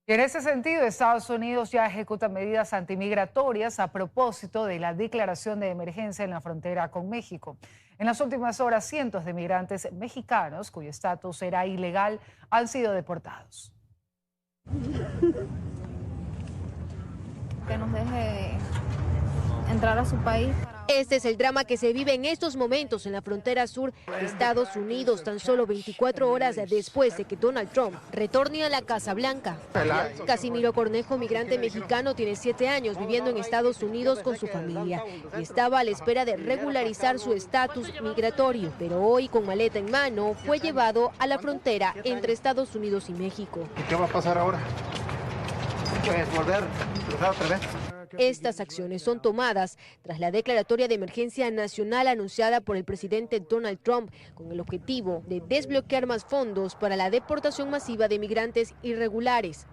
Y en ese sentido, Estados Unidos ya ejecuta medidas antimigratorias a propósito de la declaración de emergencia en la frontera con México. En las últimas horas, cientos de migrantes mexicanos, cuyo estatus era ilegal, han sido deportados. Que nos deje entrar a su país. Este es el drama que se vive en estos momentos en la frontera sur de Estados Unidos, tan solo 24 horas después de que Donald Trump retorne a la Casa Blanca. Casimiro Cornejo, migrante mexicano, tiene 7 años viviendo en Estados Unidos con su familia y estaba a la espera de regularizar su estatus migratorio, pero hoy, con maleta en mano, fue llevado a la frontera entre Estados Unidos y México. ¿Y qué va a pasar ahora? Pues volver, cruzar otra vez. Estas acciones son tomadas tras la declaratoria de emergencia nacional anunciada por el presidente Donald Trump con el objetivo de desbloquear más fondos para la deportación masiva de migrantes irregulares.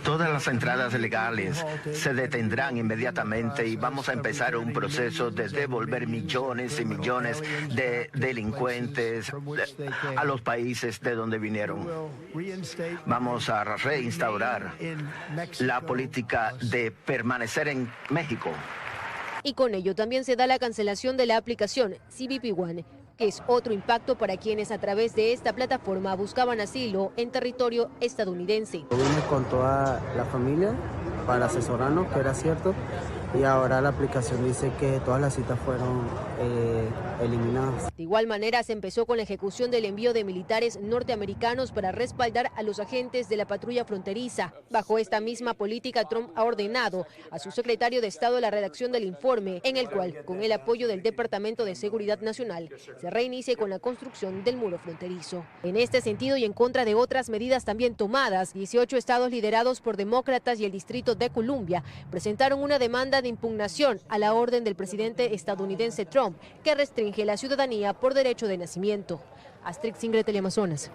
Todas las entradas legales se detendrán inmediatamente y vamos a empezar un proceso de devolver millones y millones de delincuentes a los países de donde vinieron. Vamos a reinstaurar la política de permanecer en México. Y con ello también se da la cancelación de la aplicación CBP One, que es otro impacto para quienes a través de esta plataforma buscaban asilo en territorio estadounidense. Vine con toda la familia para asesorarnos, que era cierto, y ahora la aplicación dice que todas las citas fueron eliminadas. De igual manera se empezó con la ejecución del envío de militares norteamericanos para respaldar a los agentes de la patrulla fronteriza. Bajo esta misma política, Trump ha ordenado a su secretario de Estado la redacción del informe, en el cual, con el apoyo del Departamento de Seguridad Nacional, se reinicie con la construcción del muro fronterizo. En este sentido y en contra de otras medidas también tomadas, 18 estados liderados por demócratas y el Distrito de Columbia presentaron una demanda de impugnación a la orden del presidente estadounidense Trump, que restringe la ciudadanía por derecho de nacimiento. Astrid Singre, Teleamazonas.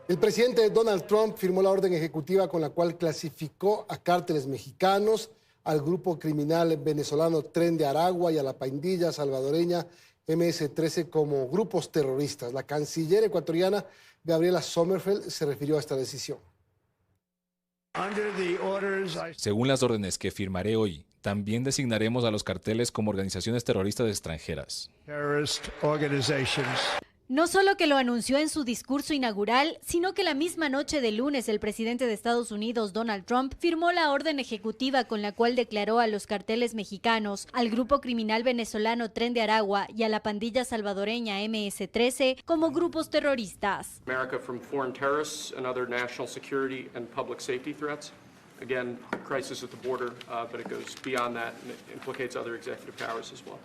El presidente Donald Trump firmó la orden ejecutiva con la cual clasificó a cárteles mexicanos, al grupo criminal venezolano Tren de Aragua y a la pandilla salvadoreña MS-13 como grupos terroristas. La canciller ecuatoriana Gabriela Sommerfeld se refirió a esta decisión. Según las órdenes que firmaré hoy, también designaremos a los carteles como organizaciones terroristas extranjeras. No solo que lo anunció en su discurso inaugural, sino que la misma noche de lunes el presidente de Estados Unidos, Donald Trump, firmó la orden ejecutiva con la cual declaró a los carteles mexicanos, al grupo criminal venezolano Tren de Aragua y a la pandilla salvadoreña MS-13 como grupos terroristas. Again, crisis at the border, but it goes beyond that and it implicates other executive powers as well.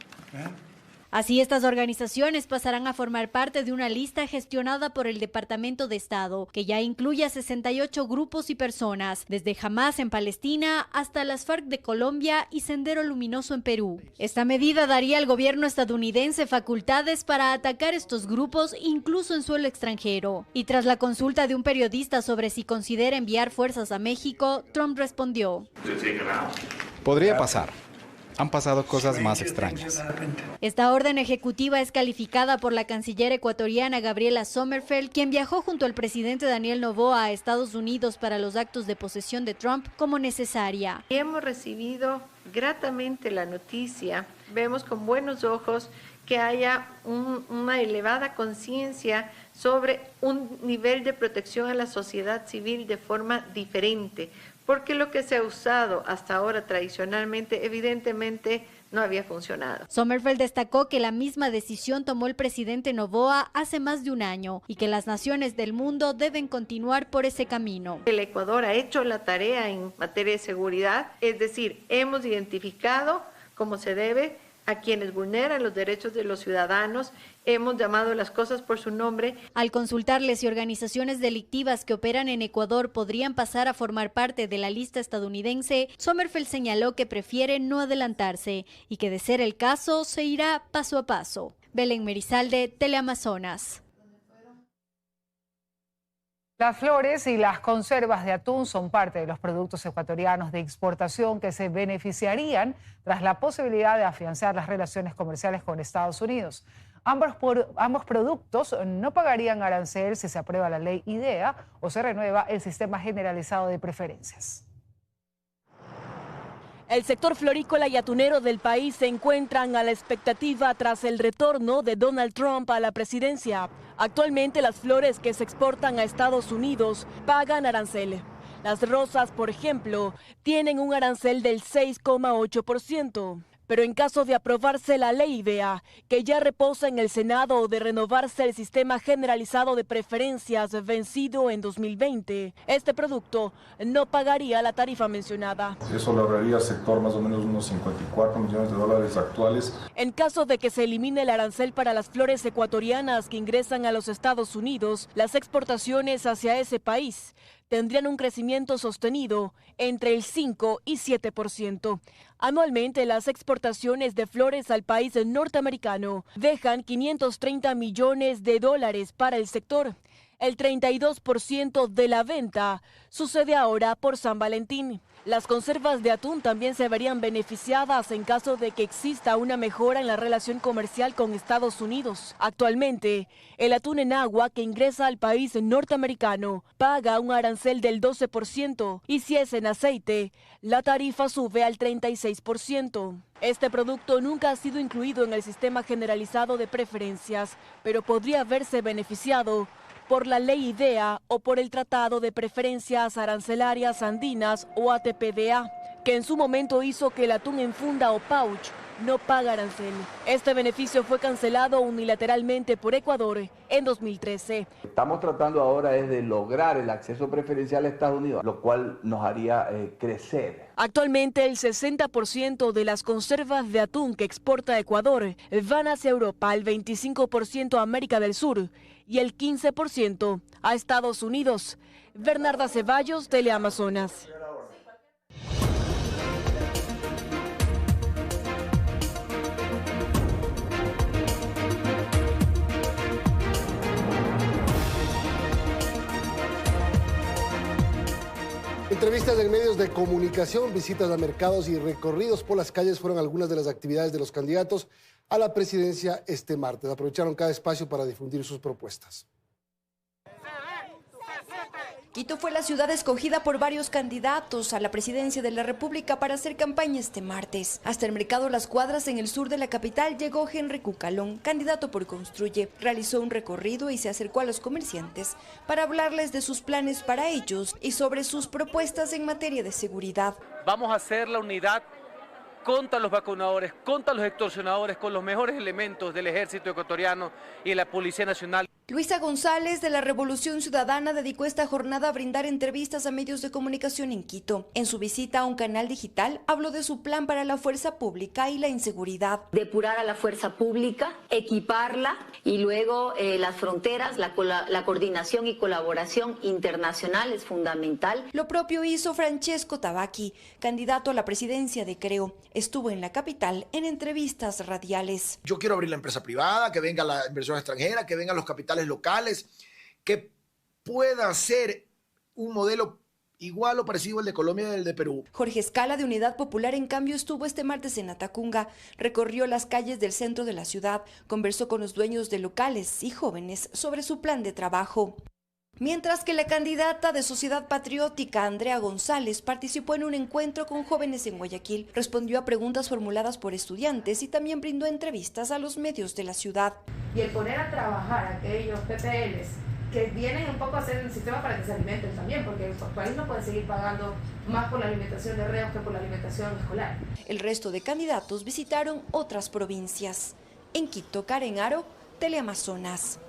Así, estas organizaciones pasarán a formar parte de una lista gestionada por el Departamento de Estado, que ya incluye a 68 grupos y personas, desde Hamas en Palestina hasta las FARC de Colombia y Sendero Luminoso en Perú. Esta medida daría al gobierno estadounidense facultades para atacar estos grupos incluso en suelo extranjero. Y tras la consulta de un periodista sobre si considera enviar fuerzas a México, Trump respondió: Podría pasar. Han pasado cosas más extrañas. Esta orden ejecutiva es calificada por la canciller ecuatoriana Gabriela Sommerfeld, quien viajó junto al presidente Daniel Noboa a Estados Unidos para los actos de posesión de Trump, como necesaria. Hemos recibido gratamente la noticia, vemos con buenos ojos que haya una elevada conciencia sobre un nivel de protección a la sociedad civil de forma diferente, porque lo que se ha usado hasta ahora tradicionalmente evidentemente no había funcionado. Sommerfeld destacó que la misma decisión tomó el presidente Noboa hace más de un año y que las naciones del mundo deben continuar por ese camino. El Ecuador ha hecho la tarea en materia de seguridad, es decir, hemos identificado como se debe a quienes vulneran los derechos de los ciudadanos, hemos llamado las cosas por su nombre. Al consultarles si organizaciones delictivas que operan en Ecuador podrían pasar a formar parte de la lista estadounidense, Sommerfeld señaló que prefiere no adelantarse y que de ser el caso se irá paso a paso. Belén Merizalde, Teleamazonas. Las flores y las conservas de atún son parte de los productos ecuatorianos de exportación que se beneficiarían tras la posibilidad de afianzar las relaciones comerciales con Estados Unidos. Ambos productos no pagarían arancel si se aprueba la ley IDEA o se renueva el sistema generalizado de preferencias. El sector florícola y atunero del país se encuentran a la expectativa tras el retorno de Donald Trump a la presidencia. Actualmente las flores que se exportan a Estados Unidos pagan arancel. Las rosas, por ejemplo, tienen un arancel del 6,8%. Pero en caso de aprobarse la ley IDEA, que ya reposa en el Senado, o de renovarse el sistema generalizado de preferencias vencido en 2020, este producto no pagaría la tarifa mencionada. Eso le ahorraría al sector más o menos unos 54 millones de dólares actuales. En caso de que se elimine el arancel para las flores ecuatorianas que ingresan a los Estados Unidos, las exportaciones hacia ese país tendrían un crecimiento sostenido entre el 5 y 7%. Anualmente, las exportaciones de flores al país norteamericano dejan 530 millones de dólares para el sector. El 32% de la venta sucede ahora por San Valentín. Las conservas de atún también se verían beneficiadas en caso de que exista una mejora en la relación comercial con Estados Unidos. Actualmente, el atún en agua que ingresa al país norteamericano paga un arancel del 12% y si es en aceite, la tarifa sube al 36%. Este producto nunca ha sido incluido en el sistema generalizado de preferencias, pero podría verse beneficiado por la ley IDEA o por el Tratado de Preferencias Arancelarias Andinas o ATPDA, que en su momento hizo que el atún en funda o pouch no pague arancel. Este beneficio fue cancelado unilateralmente por Ecuador en 2013. Estamos tratando ahora es de lograr el acceso preferencial a Estados Unidos, lo cual nos haría crecer. Actualmente el 60% de las conservas de atún que exporta Ecuador van hacia Europa, el 25% a América del Sur y el 15% a Estados Unidos. Bernarda Ceballos, Teleamazonas. Entrevistas en medios de comunicación, visitas a mercados y recorridos por las calles fueron algunas de las actividades de los candidatos a la presidencia este martes. Aprovecharon cada espacio para difundir sus propuestas. Quito fue la ciudad escogida por varios candidatos a la presidencia de la República para hacer campaña este martes. Hasta el mercado Las Cuadras en el sur de la capital llegó Henry Cucalón, candidato por Construye. Realizó un recorrido y se acercó a los comerciantes para hablarles de sus planes para ellos y sobre sus propuestas en materia de seguridad. Vamos a hacer la unidad contra los vacunadores, contra los extorsionadores, con los mejores elementos del ejército ecuatoriano y de la Policía Nacional. Luisa González de la Revolución Ciudadana dedicó esta jornada a brindar entrevistas a medios de comunicación en Quito. En su visita a un canal digital habló de su plan para la fuerza pública y la inseguridad. Depurar a la fuerza pública, equiparla y luego las fronteras, la coordinación y colaboración internacional es fundamental. Lo propio hizo Francesco Tabacchi, candidato a la presidencia de Creo. Estuvo en la capital en entrevistas radiales. Yo quiero abrir la empresa privada, que venga la inversión extranjera, que vengan los capitales locales, que pueda ser un modelo igual o parecido al de Colombia y el de Perú. Jorge Escala de Unidad Popular, en cambio, estuvo este martes en Atacunga, recorrió las calles del centro de la ciudad, conversó con los dueños de locales y jóvenes sobre su plan de trabajo. Mientras que la candidata de Sociedad Patriótica, Andrea González, participó en un encuentro con jóvenes en Guayaquil, respondió a preguntas formuladas por estudiantes y también brindó entrevistas a los medios de la ciudad. Y el poner a trabajar a aquellos PPLs que vienen un poco a hacer el sistema para que se alimenten también, porque el país no puede seguir pagando más por la alimentación de reos que por la alimentación escolar. El resto de candidatos visitaron otras provincias. En Quito, Karen Aro, Teleamazonas.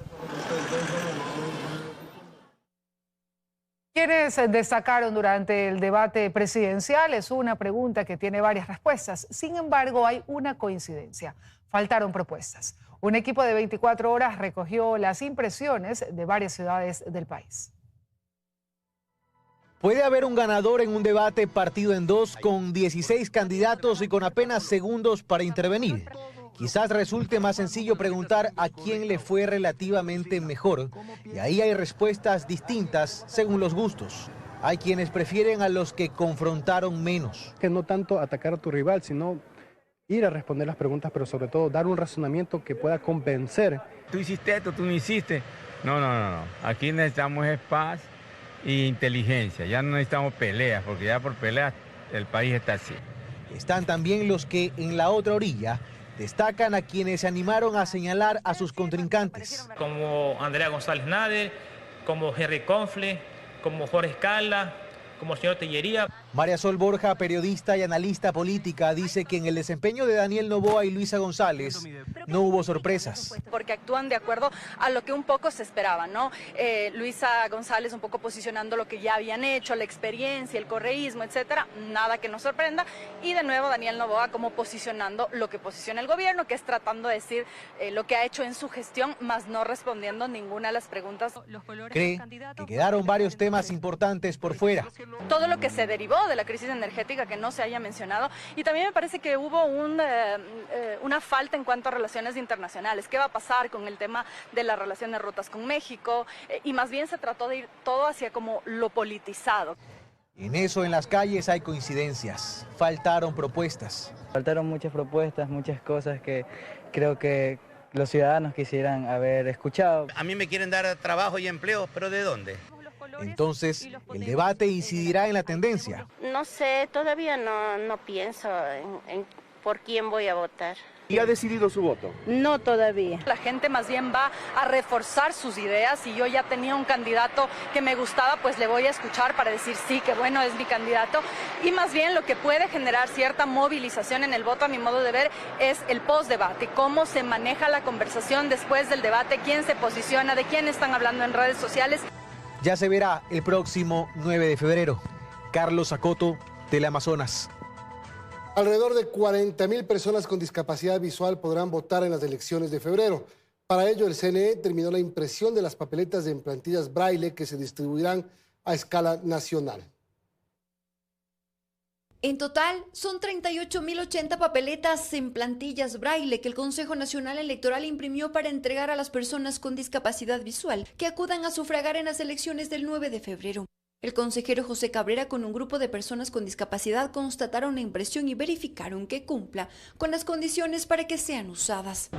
¿Quiénes destacaron durante el debate presidencial? Es una pregunta que tiene varias respuestas. Sin embargo, hay una coincidencia. Faltaron propuestas. Un equipo de 24 horas recogió las impresiones de varias ciudades del país. Puede haber un ganador en un debate partido en dos con 16 candidatos y con apenas segundos para intervenir. Quizás resulte más sencillo preguntar a quién le fue relativamente mejor, y ahí hay respuestas distintas según los gustos. Hay quienes prefieren a los que confrontaron menos. Que no tanto atacar a tu rival, sino ir a responder las preguntas, pero sobre todo dar un razonamiento que pueda convencer. Tú hiciste esto, tú no hiciste. No. Aquí necesitamos es paz e inteligencia. Ya no necesitamos peleas, porque ya por peleas el país está así. Están también los que en la otra orilla destacan a quienes se animaron a señalar a sus contrincantes. Como Andrea González Nader, como Henry Confle, como Jorge Escala, como el señor Tellería. María Sol Borja, periodista y analista política, dice que en el desempeño de Daniel Noboa y Luisa González no hubo sorpresas. Porque actúan de acuerdo a lo que un poco se esperaba, ¿no? Luisa González un poco posicionando lo que ya habían hecho, la experiencia, el correísmo, etcétera, nada que nos sorprenda. Y de nuevo Daniel Noboa como posicionando lo que posiciona el gobierno, que es tratando de decir lo que ha hecho en su gestión, más no respondiendo ninguna de las preguntas. Cree que quedaron varios temas importantes por fuera. Todo lo que se derivó de la crisis energética que no se haya mencionado, y también me parece que hubo una falta en cuanto a relaciones internacionales. ¿Qué va a pasar con el tema de las relaciones rotas con México? Y más bien se trató de ir todo hacia como lo politizado. En eso en las calles hay coincidencias, faltaron propuestas. Faltaron muchas propuestas, muchas cosas que creo que los ciudadanos quisieran haber escuchado. A mí me quieren dar trabajo y empleo, pero ¿de dónde? Entonces, el debate incidirá en la tendencia. No sé, todavía no pienso en por quién voy a votar. ¿Y ha decidido su voto? No todavía. La gente más bien va a reforzar sus ideas. Si yo ya tenía un candidato que me gustaba, pues le voy a escuchar para decir sí, que bueno, es mi candidato. Y más bien lo que puede generar cierta movilización en el voto, a mi modo de ver, es el postdebate. Cómo se maneja la conversación después del debate, quién se posiciona, de quién están hablando en redes sociales. Ya se verá el próximo 9 de febrero. Carlos Acoto, Teleamazonas. Alrededor de 40.000 personas con discapacidad visual podrán votar en las elecciones de febrero. Para ello, el CNE terminó la impresión de las papeletas en plantillas braille que se distribuirán a escala nacional. En total, son 38.080 papeletas en plantillas braille que el Consejo Nacional Electoral imprimió para entregar a las personas con discapacidad visual que acudan a sufragar en las elecciones del 9 de febrero. El consejero José Cabrera con un grupo de personas con discapacidad constataron la impresión y verificaron que cumpla con las condiciones para que sean usadas.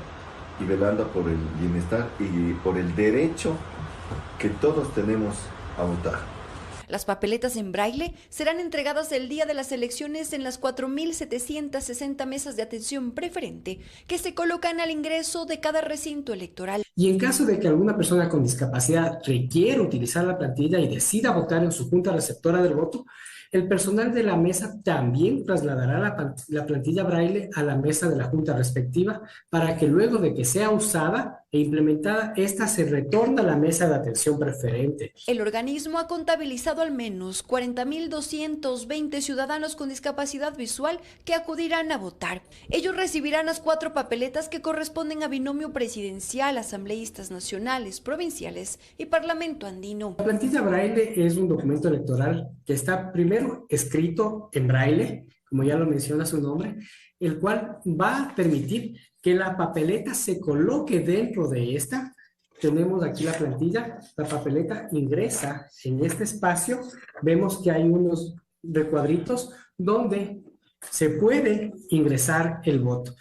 Y velando por el bienestar y por el derecho que todos tenemos a votar. Las papeletas en braille serán entregadas el día de las elecciones en las 4.760 mesas de atención preferente que se colocan al ingreso de cada recinto electoral. Y en caso de que alguna persona con discapacidad requiera utilizar la plantilla y decida votar en su junta receptora del voto, el personal de la mesa también trasladará la plantilla braille a la mesa de la junta respectiva para que luego de que sea usada e implementada, esta se retorna a la mesa de atención preferente. El organismo ha contabilizado al menos 40.220 ciudadanos con discapacidad visual que acudirán a votar. Ellos recibirán las 4 papeletas que corresponden a binomio presidencial, asambleístas nacionales, provinciales y parlamento andino. La plantilla braille es un documento electoral que está primero escrito en braille, como ya lo menciona su nombre, el cual va a permitir que la papeleta se coloque dentro de esta. Tenemos aquí la plantilla, la papeleta ingresa en este espacio, vemos que hay unos recuadritos donde se puede ingresar el voto.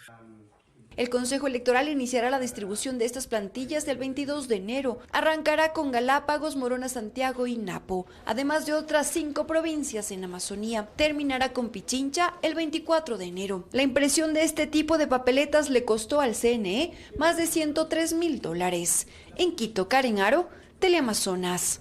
El Consejo Electoral iniciará la distribución de estas plantillas el 22 de enero. Arrancará con Galápagos, Morona, Santiago y Napo, además de otras 5 provincias en Amazonía. Terminará con Pichincha el 24 de enero. La impresión de este tipo de papeletas le costó al CNE más de $103,000. En Quito, Karen Aro, Teleamazonas.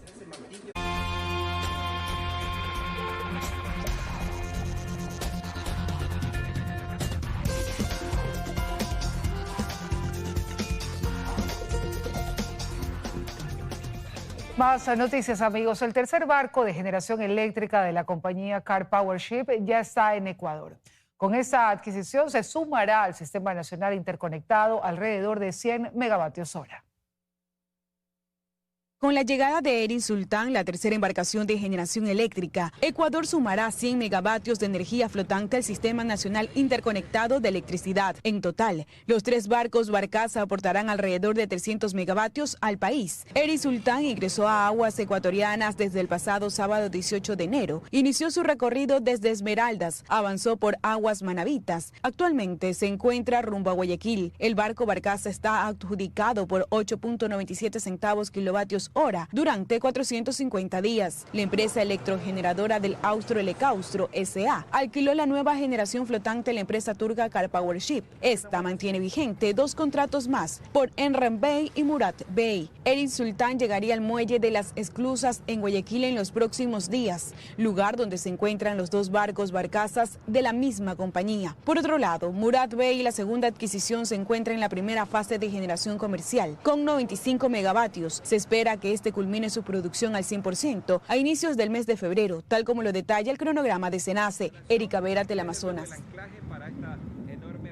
Más noticias, amigos. El tercer barco de generación eléctrica de la compañía Car Power Ship ya está en Ecuador. Con esta adquisición se sumará al Sistema Nacional Interconectado alrededor de 100 megavatios hora. Con la llegada de Erin Sultan, la tercera embarcación de generación eléctrica, Ecuador sumará 100 megavatios de energía flotante al Sistema Nacional Interconectado de Electricidad. En total, los 3 barcos Barcaza aportarán alrededor de 300 megavatios al país. Erin Sultan ingresó a aguas ecuatorianas desde el pasado sábado 18 de enero. Inició su recorrido desde Esmeraldas, avanzó por aguas manabitas. Actualmente se encuentra rumbo a Guayaquil. El barco Barcaza está adjudicado por 8.97 centavos kilovatios hora durante 450 días. La empresa electrogeneradora del Austro Elecaustro S.A. alquiló la nueva generación flotante a la empresa turca Car Power Ship. Esta mantiene vigente 2 contratos más por Enram Bay y Murat Bay. Erin Sultan llegaría al muelle de las Esclusas en Guayaquil en los próximos días, lugar donde se encuentran los 2 barcos Barcazas de la misma compañía. Por otro lado, Murat Bay, la segunda adquisición, se encuentra en la primera fase de generación comercial con 95 megavatios. Se espera que este culmine su producción al 100% a inicios del mes de febrero, tal como lo detalla el cronograma de SENACE. Erika Vera, Teleamazonas.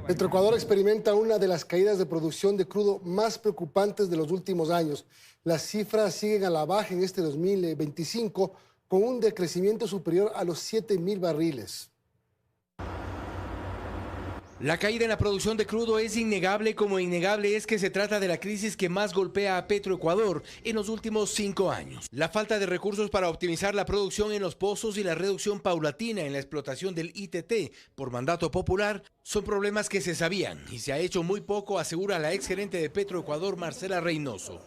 Petroecuador experimenta una de las caídas de producción de crudo más preocupantes de los últimos años. Las cifras siguen a la baja en este 2025 con un decrecimiento superior a los 7.000 barriles. La caída en la producción de crudo es innegable, como innegable es que se trata de la crisis que más golpea a Petroecuador en los últimos 5 años. La falta de recursos para optimizar la producción en los pozos y la reducción paulatina en la explotación del ITT por mandato popular son problemas que se sabían y se ha hecho muy poco, asegura la exgerente de Petroecuador, Marcela Reynoso.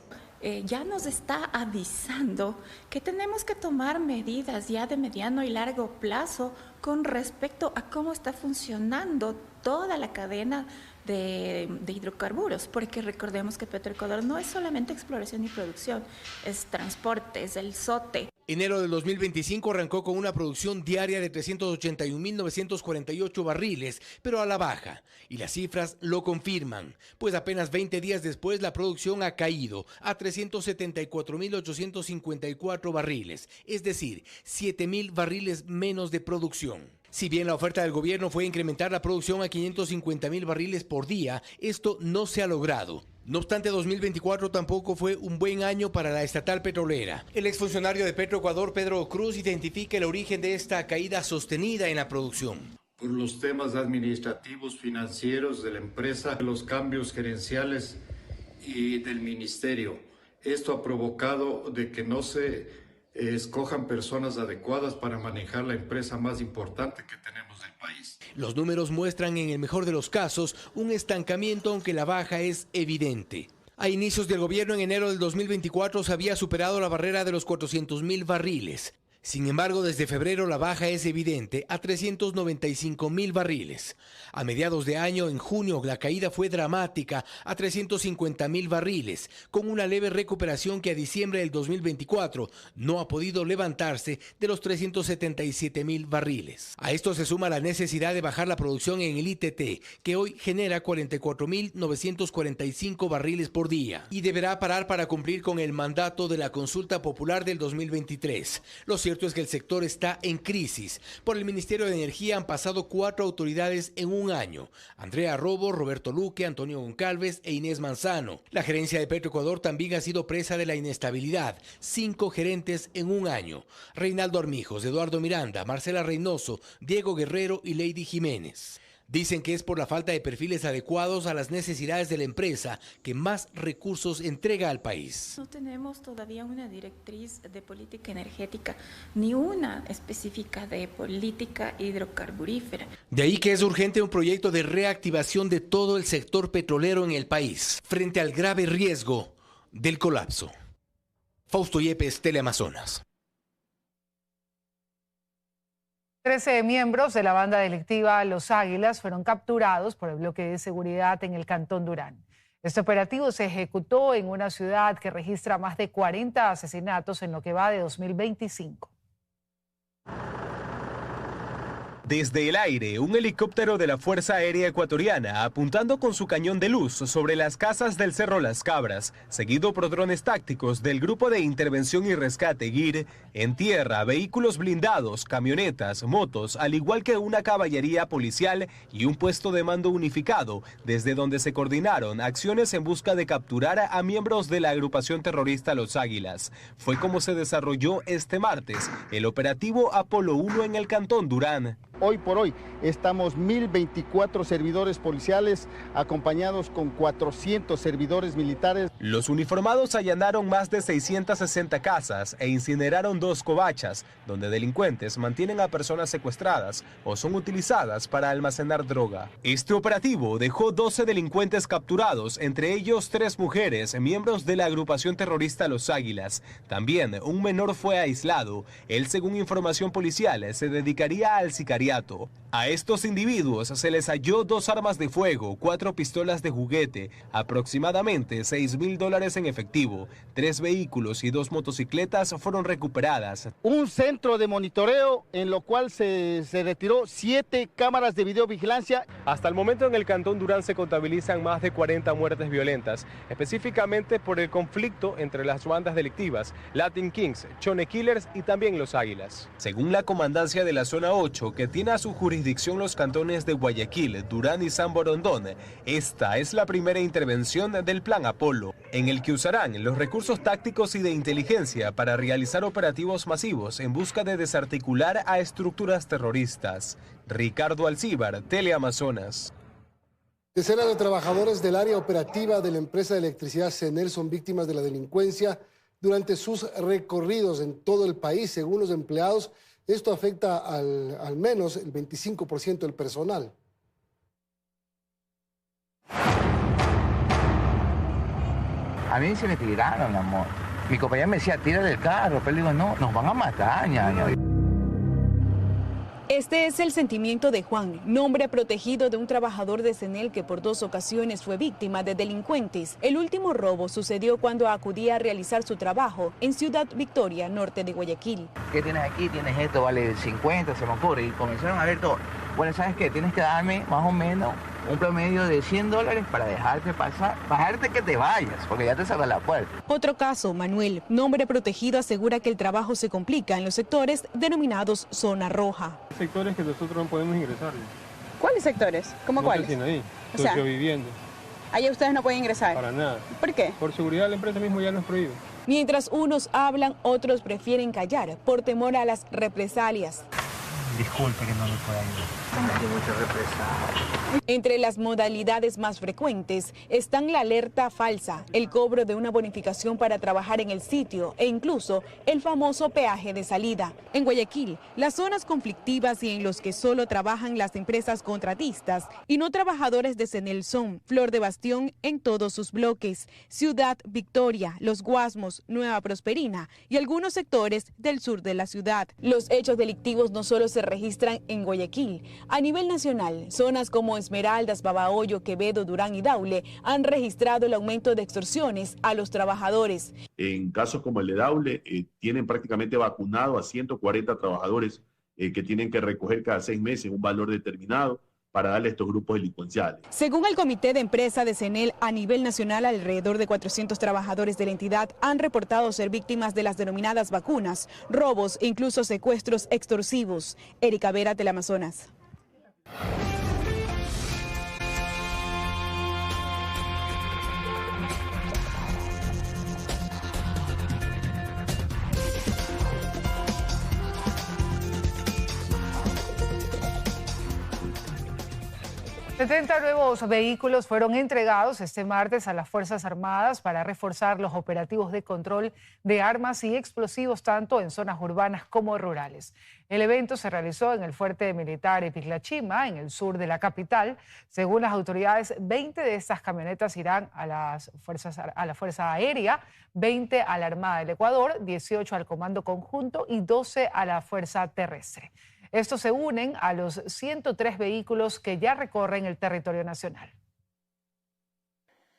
Ya nos está avisando que tenemos que tomar medidas ya de mediano y largo plazo con respecto a cómo está funcionando toda la cadena de hidrocarburos, porque recordemos que Petroecuador no es solamente exploración y producción, es transporte, es el SOTE. Enero del 2025 arrancó con una producción diaria de 381.948 barriles, pero a la baja. Y las cifras lo confirman, pues apenas 20 días después la producción ha caído a 374.854 barriles, es decir, 7.000 barriles menos de producción. Si bien la oferta del gobierno fue incrementar la producción a 550.000 barriles por día, esto no se ha logrado. No obstante, 2024 tampoco fue un buen año para la estatal petrolera. El exfuncionario de Petroecuador, Pedro Cruz, identifica el origen de esta caída sostenida en la producción. Por los temas administrativos, financieros de la empresa, los cambios gerenciales y del ministerio. Esto ha provocado de que no se escojan personas adecuadas para manejar la empresa más importante que tenemos del país. Los números muestran en el mejor de los casos un estancamiento, aunque la baja es evidente. A inicios del gobierno en enero del 2024 se había superado la barrera de los 400.000 barriles. Sin embargo, desde febrero la baja es evidente a 395.000 barriles. A mediados de año, en junio, la caída fue dramática a 350.000 barriles, con una leve recuperación que a diciembre del 2024 no ha podido levantarse de los 377.000 barriles. A esto se suma la necesidad de bajar la producción en el ITT, que hoy genera 44.945 barriles por día, y deberá parar para cumplir con el mandato de la consulta popular del 2023. Lo cierto es que el sector está en crisis. Por el Ministerio de Energía han pasado 4 autoridades en un año: Andrea Robo, Roberto Luque, Antonio Goncalves e Inés Manzano. La gerencia de Petroecuador también ha sido presa de la inestabilidad: 5 gerentes en un año: Reinaldo Armijos, Eduardo Miranda, Marcela Reynoso, Diego Guerrero y Lady Jiménez. Dicen que es por la falta de perfiles adecuados a las necesidades de la empresa que más recursos entrega al país. No tenemos todavía una directriz de política energética, ni una específica de política hidrocarburífera. De ahí que es urgente un proyecto de reactivación de todo el sector petrolero en el país, frente al grave riesgo del colapso. Fausto Yepes, Teleamazonas. 13 miembros de la banda delictiva Los Águilas fueron capturados por el bloque de seguridad en el Cantón Durán. Este operativo se ejecutó en una ciudad que registra más de 40 asesinatos en lo que va de 2025. Desde el aire, un helicóptero de la Fuerza Aérea Ecuatoriana apuntando con su cañón de luz sobre las casas del Cerro Las Cabras, seguido por drones tácticos del Grupo de Intervención y Rescate GIR, en tierra, vehículos blindados, camionetas, motos, al igual que una caballería policial y un puesto de mando unificado, desde donde se coordinaron acciones en busca de capturar a miembros de la agrupación terrorista Los Águilas. Fue como se desarrolló este martes el operativo Apolo 1 en el Cantón Durán. Hoy por hoy estamos 1.024 servidores policiales acompañados con 400 servidores militares. Los uniformados allanaron más de 660 casas e incineraron 2 covachas, donde delincuentes mantienen a personas secuestradas o son utilizadas para almacenar droga. Este operativo dejó 12 delincuentes capturados, entre ellos 3 mujeres, miembros de la agrupación terrorista Los Águilas. También un menor fue aislado. Él, según información policial, se dedicaría al sicariato. A estos individuos se les halló 2 armas de fuego, 4 pistolas de juguete, aproximadamente $6.000 en efectivo, 3 vehículos y 2 motocicletas fueron recuperadas. Un centro de monitoreo en lo cual se retiró 7 cámaras de videovigilancia. Hasta el momento en el Cantón Durán se contabilizan más de 40 muertes violentas, específicamente por el conflicto entre las bandas delictivas Latin Kings, Chone Killers y también Los Águilas. Según la comandancia de la Zona 8, que tiene a su jurisdicción los cantones de Guayaquil, Durán y San Borondón, esta es la primera intervención del Plan Apolo, en el que usarán los recursos tácticos y de inteligencia para realizar operativos masivos en busca de desarticular a estructuras terroristas. Ricardo Alcíbar, Teleamazonas. Decenas de trabajadores del área operativa de la empresa de electricidad CENEL son víctimas de la delincuencia durante sus recorridos en todo el país. Según los empleados, esto afecta al menos el 25% del personal. A mí se me tiraron, amor. Mi compañera me decía, tira del carro, pero le digo, no, nos van a matar, ñaño. Este es el sentimiento de Juan, nombre protegido de un trabajador de CENEL que por 2 ocasiones fue víctima de delincuentes. El último robo sucedió cuando acudía a realizar su trabajo en Ciudad Victoria, norte de Guayaquil. ¿Qué tienes aquí? Tienes esto, vale 50, se me ocurre. Y comenzaron a ver todo. Bueno, ¿sabes qué? Tienes que darme más o menos un promedio de $100 para dejarte pasar, bajarte que te vayas, porque ya te cerra la puerta. Otro caso, Manuel, nombre protegido, asegura que el trabajo se complica en los sectores denominados zona roja. Sectores que nosotros no podemos ingresar. ¿Cuáles sectores? ¿Cómo cuáles? Ahí, o sea, viviendo. Allá ustedes no pueden ingresar. Para nada. ¿Por qué? Por seguridad la empresa mismo ya nos prohíbe. Mientras unos hablan, otros prefieren callar por temor a las represalias. Disculpe que no le pueda ayudar. Hay mucha represalia. Entre las modalidades más frecuentes están la alerta falsa, el cobro de una bonificación para trabajar en el sitio e incluso el famoso peaje de salida. En Guayaquil, las zonas conflictivas y en los que solo trabajan las empresas contratistas y no trabajadores de CENEL son Flor de Bastión en todos sus bloques, Ciudad Victoria, Los Guasmos, Nueva Prosperina y algunos sectores del sur de la ciudad. Los hechos delictivos no solo se registran en Guayaquil. A nivel nacional, zonas como Esmeraldas, Babahoyo, Quevedo, Durán y Daule han registrado el aumento de extorsiones a los trabajadores. En casos como el de Daule, tienen prácticamente vacunado a 140 trabajadores que tienen que recoger cada 6 meses un valor determinado para darle a estos grupos delincuenciales. Según el Comité de Empresa de CENEL, a nivel nacional, alrededor de 400 trabajadores de la entidad han reportado ser víctimas de las denominadas vacunas, robos e incluso secuestros extorsivos. Erika Vera, Teleamazonas. $70 nuevos vehículos fueron entregados este martes a las Fuerzas Armadas para reforzar los operativos de control de armas y explosivos tanto en zonas urbanas como rurales. El evento se realizó en el fuerte militar Epiclachima, en el sur de la capital. Según las autoridades, 20 de estas camionetas irán a la Fuerza Aérea, 20 a la Armada del Ecuador, 18 al Comando Conjunto y 12 a la Fuerza Terrestre. Estos se unen a los 103 vehículos que ya recorren el territorio nacional.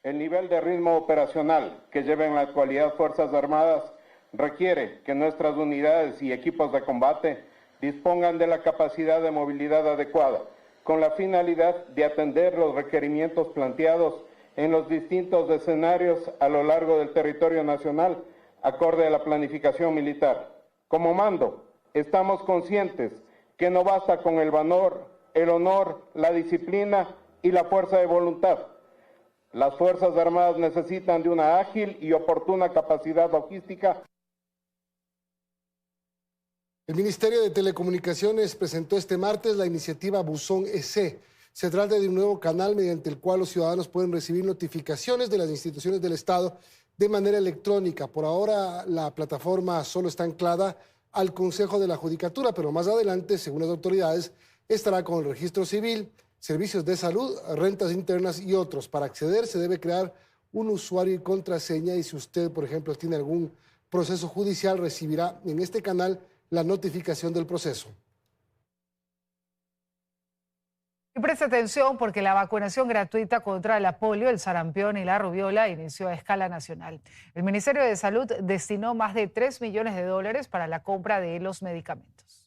El nivel de ritmo operacional que llevan en la actualidad Fuerzas Armadas requiere que nuestras unidades y equipos de combate dispongan de la capacidad de movilidad adecuada, con la finalidad de atender los requerimientos planteados en los distintos escenarios a lo largo del territorio nacional, acorde a la planificación militar. Como mando, estamos conscientes que no basta con el valor, el honor, la disciplina y la fuerza de voluntad. Las Fuerzas Armadas necesitan de una ágil y oportuna capacidad logística. El Ministerio de Telecomunicaciones presentó este martes la iniciativa Buzón EC. Se trata de un nuevo canal mediante el cual los ciudadanos pueden recibir notificaciones de las instituciones del Estado de manera electrónica. Por ahora la plataforma solo está anclada al Consejo de la Judicatura, pero más adelante, según las autoridades, estará con el registro civil, servicios de salud, rentas internas y otros. Para acceder se debe crear un usuario y contraseña, y si usted, por ejemplo, tiene algún proceso judicial, recibirá en este canal la notificación del proceso. Y preste atención porque la vacunación gratuita contra la polio, el sarampión y la rubiola inició a escala nacional. El Ministerio de Salud destinó más de 3 millones de dólares para la compra de los medicamentos.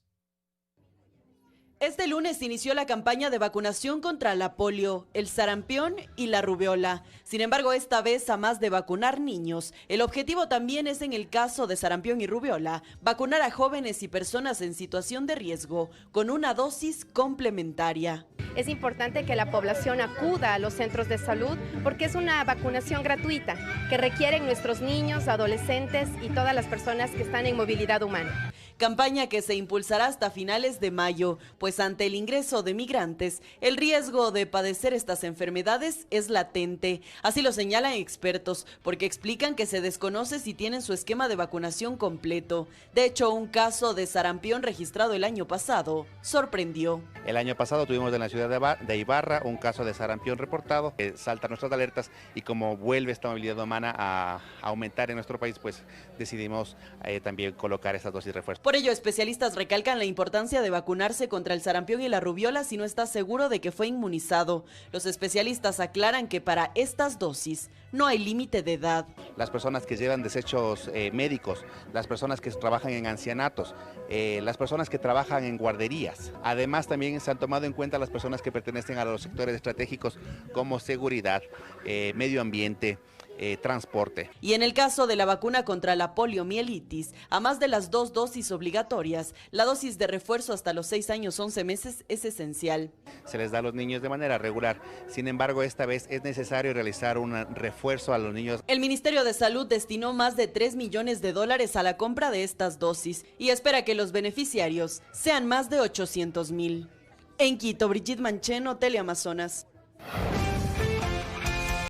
Este lunes inició la campaña de vacunación contra la polio, el sarampión y la rubiola. Sin embargo, esta vez, a más de vacunar niños, el objetivo también es, en el caso de sarampión y rubiola, vacunar a jóvenes y personas en situación de riesgo con una dosis complementaria. Es importante que la población acuda a los centros de salud porque es una vacunación gratuita que requieren nuestros niños, adolescentes y todas las personas que están en movilidad humana. Campaña que se impulsará hasta finales de mayo, pues ante el ingreso de migrantes, el riesgo de padecer estas enfermedades es latente. Así lo señalan expertos, porque explican que se desconoce si tienen su esquema de vacunación completo. De hecho, un caso de sarampión registrado el año pasado sorprendió. El año pasado tuvimos en la ciudad de Ibarra un caso de sarampión reportado, saltan nuestras alertas, y como vuelve esta movilidad humana a aumentar en nuestro país, pues decidimos también colocar estas dosis de refuerzo. Por ello, especialistas recalcan la importancia de vacunarse contra el sarampión y la rubiola si no está seguro de que fue inmunizado. Los especialistas aclaran que para estas dosis no hay límite de edad. Las personas que llevan desechos médicos, las personas que trabajan en ancianatos, las personas que trabajan en guarderías. Además, también se han tomado en cuenta las personas que pertenecen a los sectores estratégicos como seguridad, medio ambiente, transporte. Y en el caso de la vacuna contra la poliomielitis, a más de las 2 dosis obligatorias, la dosis de refuerzo hasta los 6 años 11 meses es esencial. Se les da a los niños de manera regular. Sin embargo, esta vez es necesario realizar un refuerzo a los niños. El Ministerio de Salud destinó más de 3 millones de dólares a la compra de estas dosis y espera que los beneficiarios sean más de 800,000. En Quito, Brigitte Mancheno, Teleamazonas.